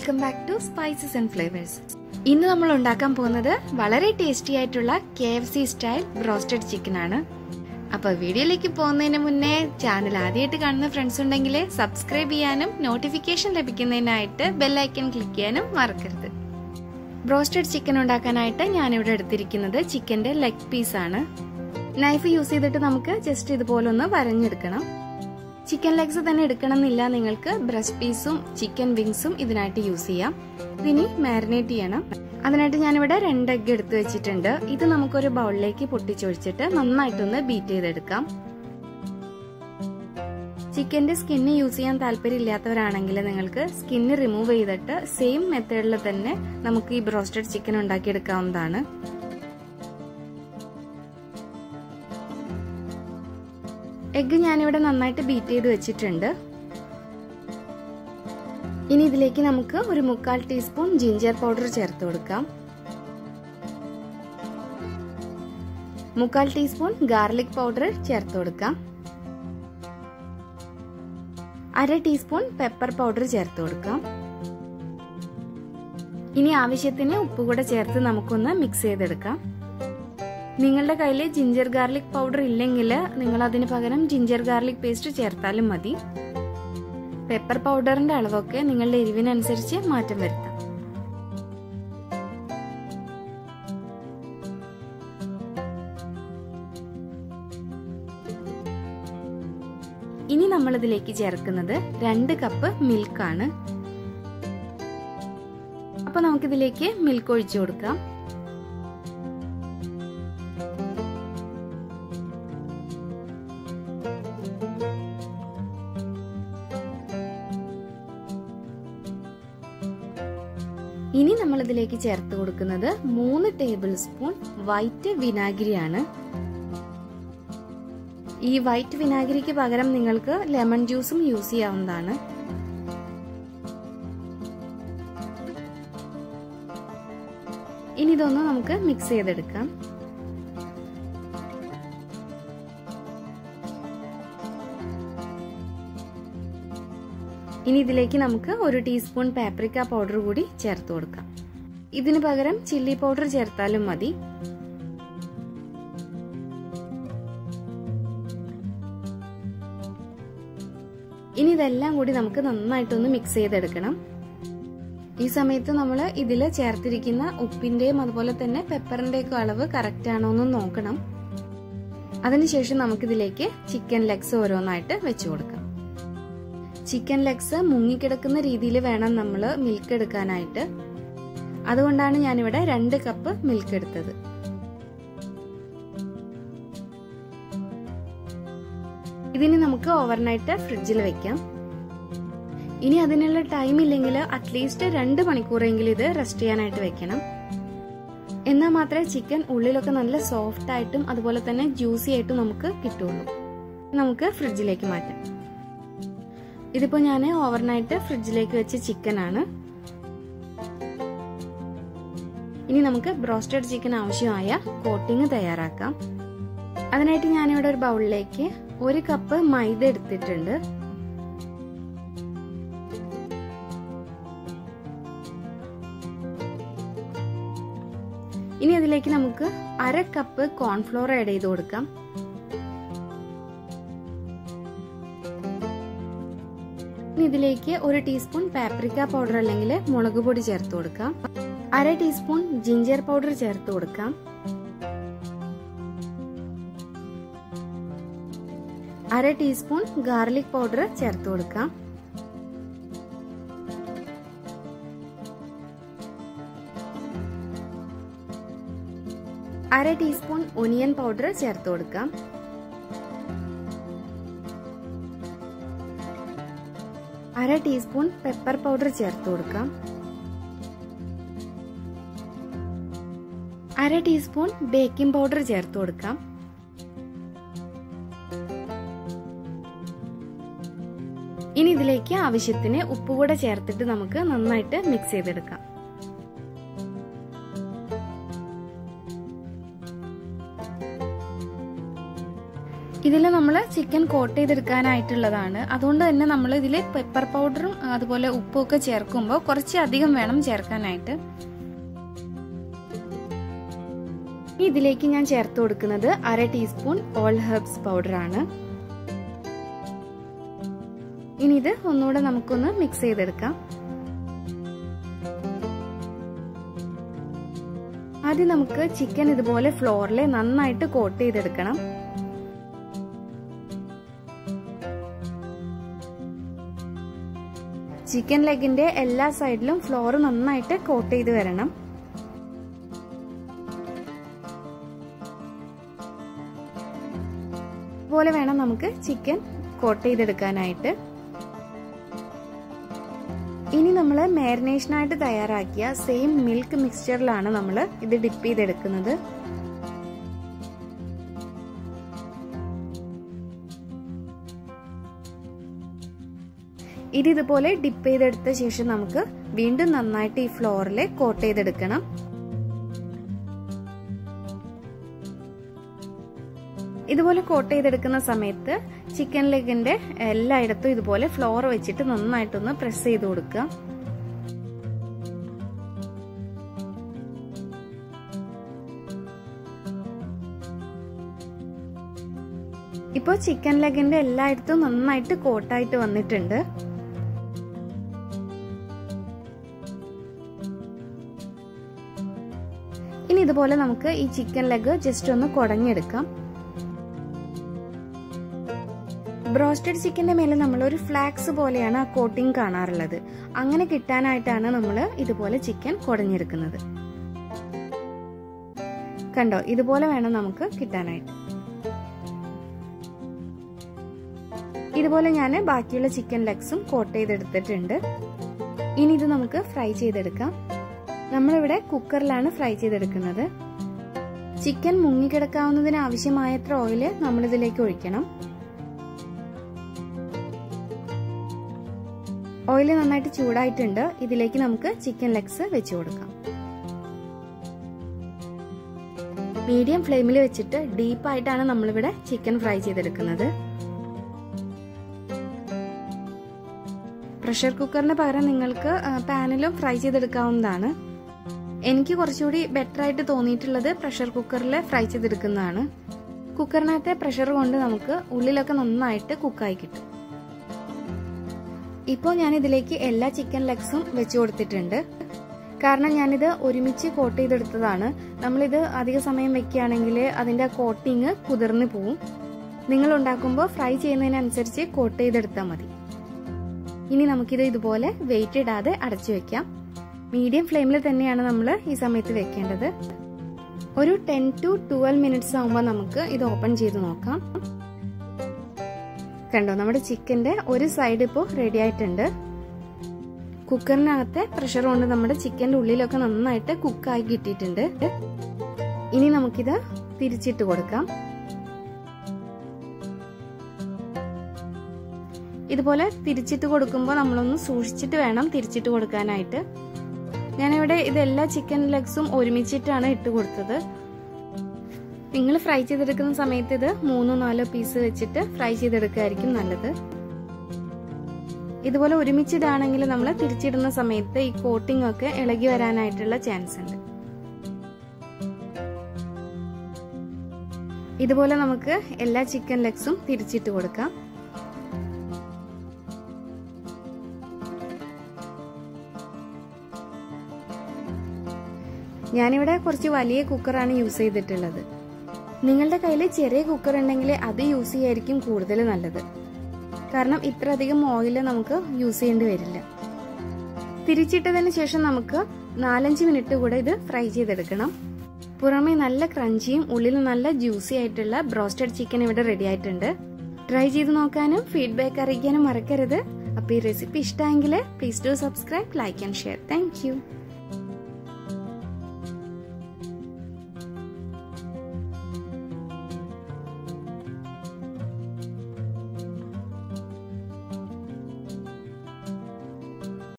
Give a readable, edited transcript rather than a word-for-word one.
Welcome back to spices and flavours. ഇന്ന് നമ്മൾ ഉണ്ടാക്കാൻ പോകുന്നത് വളരെ ടേസ്റ്റി ആയിട്ടുള്ള KFC സ്റ്റൈൽ ബ്രോസ്റ്റഡ് ചിക്കൻ ആണ്. അപ്പോൾ വീഡിയോയിലേക്ക് പോകുന്നതിന് മുന്നേ ചാനൽ ആദ്യമായിട്ട് കാണുന്ന ഫ്രണ്ട്സ് ഉണ്ടെങ്കിൽ സബ്സ്ക്രൈബ് ചെയ്യാനും നോട്ടിഫിക്കേഷൻ ലഭിക്കുന്നതിനായിട്ട് ബെൽ ഐക്കൺ ക്ലിക്ക് ചെയ്യാനും മറക്കരുത്. ബ്രോസ്റ്റഡ് ചിക്കൻ ഉണ്ടാക്കാനായിട്ട് ഞാനിവിടെ എടുത്തിരിക്കുന്നത് ചിക്കന്റെ ലെഗ് പീസ് ആണ്. നൈഫ് യൂസ് ചെയ്തിട്ട് നമുക്ക് ജസ്റ്റ് ഇതുപോലെ ഒന്ന് വരഞ്ഞെടുക്കണം. ചിക്കൻ ലെഗ്സ് തന്നെ എടുക്കണമെന്നില്ല, നിങ്ങൾക്ക് ബ്രസ്റ്റ് പീസും ചിക്കൻ വിങ്സും ഇതിനായിട്ട് യൂസ് ചെയ്യാം. ഇതിനി മാരിനേറ്റ് ചെയ്യണം. അതിനായിട്ട് ഞാനിവിടെ 2 എഗ്ഗ് എടുത്തു വെച്ചിട്ടുണ്ട്. ഇത് നമുക്കൊരു ബൗളിലേക്ക് പൊട്ടിച്ചൊഴിച്ചിട്ട് നന്നായിട്ടൊന്ന് ബീറ്റ് ചെയ്തെടുക്കാം. ചിക്കന്റെ സ്കിന്ന് യൂസ് ചെയ്യാൻ താല്പര്യമില്ലാത്തവരാണെങ്കിൽ നിങ്ങൾക്ക് സ്കിന്ന് റിമൂവ് ചെയ്തിട്ട് സെയിം മെത്തേഡിൽ തന്നെ നമുക്ക് ഈ ബ്രോസ്റ്റഡ് ചിക്കൻ ഉണ്ടാക്കിയെടുക്കാവുന്നതാണ്. എഗ്ഗ് ഞാനിവിടെ നന്നായിട്ട് ബീറ്റ് ചെയ്ത് വെച്ചിട്ടുണ്ട്. ഇനി ഇതിലേക്ക് നമുക്ക് ഒരു 1/4 ടീസ്പൂൺ ജിഞ്ചർ പൗഡർ ചേർത്ത് കൊടുക്കാം. 1/4 ടീസ്പൂൺ ഗാർലിക് പൗഡർ ചേർത്ത് കൊടുക്കാം. 1/2 ടീസ്പൂൺ പെപ്പർ പൗഡർ ചേർത്ത് കൊടുക്കാം. ഇനി ആവശ്യത്തിന് ഉപ്പ് കൂടെ ചേർത്ത് നമുക്കൊന്ന് മിക്സ് ചെയ്തെടുക്കാം. നിങ്ങളുടെ കയ്യിൽ ജിഞ്ചർ ഗാർലിക് പൗഡർ ഇല്ലെങ്കിൽ നിങ്ങൾ അതിന് പകരം ജിഞ്ചർ ഗാർലിക് പേസ്റ്റ് ചേർത്താലും മതി. പെപ്പർ പൗഡറിന്റെ അളവൊക്കെ നിങ്ങളുടെ എരിവിനനുസരിച്ച് മാറ്റം വരുത്താം. ഇനി നമ്മൾ ഇതിലേക്ക് ചേർക്കുന്നത് 2 കപ്പ് മിൽക്കാണ്. അപ്പൊ നമുക്കിതിലേക്ക് മിൽക്ക് ഒഴിച്ചു കൊടുക്കാം. ഇനി നമ്മൾ ഇതിലേക്ക് ചേർത്ത് കൊടുക്കുന്നത് 3 ടേബിൾ സ്പൂൺ വൈറ്റ് വിനാഗിരിയാണ്. ഈ വൈറ്റ് വിനാഗിരിക്ക് പകരം നിങ്ങൾക്ക് ലെമൺ ജ്യൂസും യൂസ് ചെയ്യാവുന്നതാണ്. ഇനി ഇതൊന്ന് നമുക്ക് മിക്സ് ചെയ്തെടുക്കാം. ഇനി ഇതിലേക്ക് നമുക്ക് 1 ടീസ്പൂൺ പാപ്രിക്ക പൗഡർ കൂടി ചേർത്ത് കൊടുക്കാം. ഇതിന് പകരം ചില്ലി പൗഡർ ചേർത്താലും മതി. ഇനി ഇതെല്ലാം കൂടി നമുക്ക് നന്നായിട്ടൊന്ന് മിക്സ് ചെയ്തെടുക്കണം. ഈ സമയത്ത് നമ്മൾ ഇതിൽ ചേർത്തിരിക്കുന്ന ഉപ്പിന്റെയും അതുപോലെ തന്നെ പെപ്പറിന്റെയൊക്കെ അളവ് കറക്റ്റ് ആണോ എന്ന് നോക്കണം. അതിനുശേഷം നമുക്കിതിലേക്ക് ചിക്കൻ ലെഗ്സ് ഓരോന്നായിട്ട് വെച്ചു കൊടുക്കാം. ചിക്കൻ ലെഗ്സ് മുങ്ങിക്കിടക്കുന്ന രീതിയിൽ വേണം നമ്മൾ മിൽക്ക് എടുക്കാനായിട്ട്. അതുകൊണ്ടാണ് ഞാനിവിടെ 2 കപ്പ് മിൽക്ക് എടുത്തത്. ഇതിന് നമുക്ക് ഓവർനൈറ്റ് ഫ്രിഡ്ജിൽ വെക്കാം. ഇനി അതിനുള്ള ടൈം ഇല്ലെങ്കിൽ അറ്റ്ലീസ്റ്റ് 2 മണിക്കൂറെങ്കിലും ഇത് റെസ്റ്റ് ചെയ്യാനായിട്ട് വെക്കണം. എന്നാൽ മാത്രമേ ചിക്കൻ ഉള്ളിലൊക്കെ നല്ല സോഫ്റ്റ് ആയിട്ടും അതുപോലെ തന്നെ ജ്യൂസി ആയിട്ടും നമുക്ക് കിട്ടുള്ളൂ. നമുക്ക് ഫ്രിഡ്ജിലേക്ക് മാറ്റാം. ഇതിപ്പോ ഞാൻ ഓവർനൈറ്റ് ഫ്രിഡ്ജിലേക്ക് വെച്ച ചിക്കൻ ആണ്. ഇനി നമുക്ക് ബ്രോസ്റ്റഡ് ചിക്കൻ ആവശ്യമായ കോട്ടിംഗ് തയ്യാറാക്കാം. അതിനായിട്ട് ഞാനിവിടെ ഒരു ബൗളിലേക്ക് 1 കപ്പ് മൈദ എടുത്തിട്ടുണ്ട്. ഇനി അതിലേക്ക് നമുക്ക് 1/2 കപ്പ് കോൺഫ്ലോർ ആഡ് ചെയ്ത് കൊടുക്കാം. ഇതിലേക്ക് 1 ടീസ്പൂൺ പാപ്രിക്ക പൗഡർ അല്ലെങ്കിൽ മുളക് പൊടി ചേർത്ത് കൊടുക്കാം. 1/2 ടീസ്പൂൺ ജിഞ്ചർ പൗഡർ ചേർത്ത് കൊടുക്കാം. 1/2 ടീസ്പൂൺ ഗാർലിക് പൗഡർ ചേർത്ത് കൊടുക്കാം. 1/2 ടീസ്പൂൺ ഒനിയൻ പൗഡർ ചേർത്ത് കൊടുക്കാം. 1/2 ടീസ്പൂൺ പെപ്പർ പൗഡർ ചേർത്ത് കൊടുക്കാം. 1/2 ടീസ്പൂൺ ബേക്കിംഗ് പൗഡർ ചേർത്ത് കൊടുക്കാം. ഇനി ഇതിലേക്ക് ആവശ്യത്തിന് ഉപ്പ് കൂടെ ചേർത്തിട്ട് നമുക്ക് നന്നായിട്ട് മിക്സ് ചെയ്തെടുക്കാം. ഇതിൽ നമ്മൾ ചിക്കൻ കോട്ട് ചെയ്തെടുക്കാനായിട്ടുള്ളതാണ്. അതുകൊണ്ട് തന്നെ നമ്മൾ ഇതിൽ പെപ്പർ പൗഡറും അതുപോലെ ഉപ്പും ഒക്കെ ചേർക്കുമ്പോൾ കുറച്ച് അധികം വേണം ചേർക്കാനായിട്ട്. ഇതിലേക്ക് ഞാൻ ചേർത്ത് കൊടുക്കുന്നത് 1/2 ടീസ്പൂൺ ഓൾ ഹെർബ്സ് പൗഡർ ആണ്. ഇനി ഇത് ഒന്നുകൂടെ നമുക്കൊന്ന് മിക്സ് ചെയ്തെടുക്കാം. ആദ്യം നമുക്ക് ചിക്കൻ ഇതുപോലെ ഫ്ലോറിൽ നന്നായിട്ട് കോട്ട് ചെയ്തെടുക്കണം. ചിക്കൻ ലെഗിന്റെ എല്ലാ സൈഡിലും ഫ്ലോർ നന്നായിട്ട് കോട്ട് ചെയ്ത് വരണം. ഇതുപോലെ വേണം നമുക്ക് ചിക്കൻ കോട്ട് ചെയ്തെടുക്കാനായിട്ട്. ഇനി നമ്മൾ മാരിനേഷനായിട്ട് തയ്യാറാക്കിയ സെയിം മിൽക്ക് മിക്സ്ചറിലാണ് നമ്മൾ ഇത് ഡിപ്പ് ചെയ്തെടുക്കുന്നത്. ഇത് ഇതുപോലെ ഡിപ്പ് ചെയ്തെടുത്ത ശേഷം നമുക്ക് വീണ്ടും നന്നായിട്ട് ഈ ഫ്ലോറിൽ കോട്ട് ചെയ്തെടുക്കണം. ഇതുപോലെ കോട്ട് ചെയ്തെടുക്കുന്ന സമയത്ത് ചിക്കൻ ലെഗിന്റെ എല്ലായിടത്തും ഇതുപോലെ ഫ്ലോർ വെച്ചിട്ട് നന്നായിട്ടൊന്ന് പ്രസ് ചെയ്ത് കൊടുക്കുക. ഇപ്പോൾ ചിക്കൻ ലെഗിന്റെ എല്ലായിടത്തും നന്നായിട്ട് കോട്ടായിട്ട് വന്നിട്ടുണ്ട്. ഇനി ഇതുപോലെ നമുക്ക് ഈ ചിക്കൻ ലെഗ് ജസ്റ്റ് ഒന്ന് കുടഞ്ഞെടുക്കാം. ബ്രോസ്റ്റഡ് ചിക്കന്റെ മേലെ നമ്മൾ ഒരു ഫ്ലാക്സ് പോലെയാണ് ആ കോട്ടിംഗ് കാണാറുള്ളത്. അങ്ങനെ കിട്ടാനായിട്ടാണ് നമ്മൾ ഇതുപോലെ ചിക്കൻ കുടഞ്ഞെടുക്കുന്നത്. കണ്ടോ, ഇതുപോലെ വേണം നമുക്ക് കിട്ടാനായിട്ട്. ഇതുപോലെ ഞാൻ ബാക്കിയുള്ള ചിക്കൻ ലെഗ്സും കോട്ട് ചെയ്തെടുത്തിട്ടുണ്ട്. ഇനി ഇത് നമുക്ക് ഫ്രൈ ചെയ്തെടുക്കാം. നമ്മളിവിടെ കുക്കറിലാണ് ഫ്രൈ ചെയ്തെടുക്കുന്നത്. ചിക്കൻ മുങ്ങിക്കിടക്കാവുന്നതിന് ആവശ്യമായത്ര ഓയിൽ നമ്മളിതിലേക്ക് ഒഴിക്കണം. ഓയിൽ നന്നായിട്ട് ചൂടായിട്ടുണ്ട്. ഇതിലേക്ക് നമുക്ക് ചിക്കൻ ലെഗ്സ് വെച്ച് കൊടുക്കാം. മീഡിയം ഫ്ലെയിമിൽ വെച്ചിട്ട് ഡീപ്പായിട്ടാണ് നമ്മളിവിടെ ചിക്കൻ ഫ്രൈ ചെയ്തെടുക്കുന്നത്. പ്രഷർ കുക്കറിന് പകരം നിങ്ങൾക്ക് പാനിലും ഫ്രൈ ചെയ്തെടുക്കാവുന്നതാണ്. എനിക്ക് കുറച്ചുകൂടി ബെറ്റർ ആയിട്ട് തോന്നിയിട്ടുള്ളത് പ്രഷർ കുക്കറിൽ ഫ്രൈ ചെയ്തെടുക്കുന്നതാണ്. കുക്കറിനകത്തെ പ്രഷർ കൊണ്ട് നമുക്ക് ഉള്ളിലൊക്കെ നന്നായിട്ട് കുക്കായി കിട്ടും. ഇപ്പോൾ ഞാൻ ഇതിലേക്ക് എല്ലാ ചിക്കൻ ലെഗ്സും വെച്ച് കൊടുത്തിട്ടുണ്ട്. കാരണം ഞാനിത് ഒരുമിച്ച് കോട്ട് ചെയ്തെടുത്തതാണ്. നമ്മളിത് അധിക സമയം വെക്കുകയാണെങ്കിൽ അതിന്റെ കോട്ടിങ് കുതിർന്നു പോവും. നിങ്ങൾ ഉണ്ടാക്കുമ്പോൾ ഫ്രൈ ചെയ്യുന്നതിനനുസരിച്ച് കോട്ട് ചെയ്തെടുത്താൽ മതി. ഇനി നമുക്കിത് ഇതുപോലെ വെയിറ്റ് ഇടാതെ അടച്ചു വെക്കാം. മീഡിയം ഫ്ലെയിമിൽ തന്നെയാണ് നമ്മൾ ഈ സമയത്ത് വെക്കേണ്ടത്. ഒരു 10 to 12 മിനിറ്റ്സ് ആകുമ്പോൾ നമുക്ക് ഇത് ഓപ്പൺ ചെയ്ത് നോക്കാം. കണ്ടോ, നമ്മുടെ ചിക്കന്റെ ഒരു സൈഡ് ഇപ്പോൾ റെഡി ആയിട്ടുണ്ട്. കുക്കറിനകത്തെ പ്രഷർ കൊണ്ട് നമ്മുടെ ചിക്കന്റെ ഉള്ളിലൊക്കെ നന്നായിട്ട് കുക്കായി കിട്ടിയിട്ടുണ്ട്. ഇനി നമുക്കിത് തിരിച്ചിട്ട് കൊടുക്കാം. ഇതുപോലെ തിരിച്ചിട്ട് കൊടുക്കുമ്പോൾ നമ്മളൊന്ന് സൂക്ഷിച്ചിട്ട് വേണം തിരിച്ചിട്ട് കൊടുക്കാനായിട്ട്. ഞാനിവിടെ ഇതെല്ലാ ചിക്കൻ ലെഗ്സും ഒരുമിച്ചിട്ടാണ് ഇട്ട് കൊടുത്തത്. നിങ്ങൾ ഫ്രൈ ചെയ്തെടുക്കുന്ന സമയത്ത് ഇത് 3-4 പീസ് വെച്ചിട്ട് ഫ്രൈ ചെയ്തെടുക്കുകയായിരിക്കും നല്ലത്. ഇതുപോലെ ഒരുമിച്ചിടാണെങ്കിൽ നമ്മൾ തിരിച്ചിടുന്ന സമയത്ത് ഈ കോട്ടിംഗ് ഒക്കെ ഇളകി വരാനായിട്ടുള്ള ചാൻസ് ഉണ്ട്. ഇതുപോലെ നമുക്ക് എല്ലാ ചിക്കൻ ലെഗ്സും തിരിച്ചിട്ട് കൊടുക്കാം. ഞാനിവിടെ കുറച്ച് വലിയ കുക്കറാണ് യൂസ് ചെയ്തിട്ടുള്ളത്. നിങ്ങളുടെ കയ്യിൽ ചെറിയ കുക്കർ ഉണ്ടെങ്കിൽ അത് യൂസ് ചെയ്യായിരിക്കും കൂടുതൽ നല്ലത്. കാരണം ഇത്ര അധികം ഓയിൽ നമുക്ക് യൂസ് ചെയ്യേണ്ടി വരില്ല. തിരിച്ചിട്ടതിന് ശേഷം നമുക്ക് 4-5 മിനിറ്റ് കൂടെ ഇത് ഫ്രൈ ചെയ്തെടുക്കണം. പുറമേ നല്ല ക്രഞ്ചിയും ഉള്ളിൽ നല്ല ജ്യൂസി ആയിട്ടുള്ള ബ്രോസ്റ്റഡ് ചിക്കൻ ഇവിടെ റെഡി ആയിട്ടുണ്ട്. ട്രൈ ചെയ്ത് നോക്കാനും ഫീഡ്ബാക്ക് അറിയിക്കാനും മറക്കരുത്. അപ്പോൾ ഈ റെസിപ്പി ഇഷ്ടമെങ്കിൽ please do subscribe, like and share. Thank you.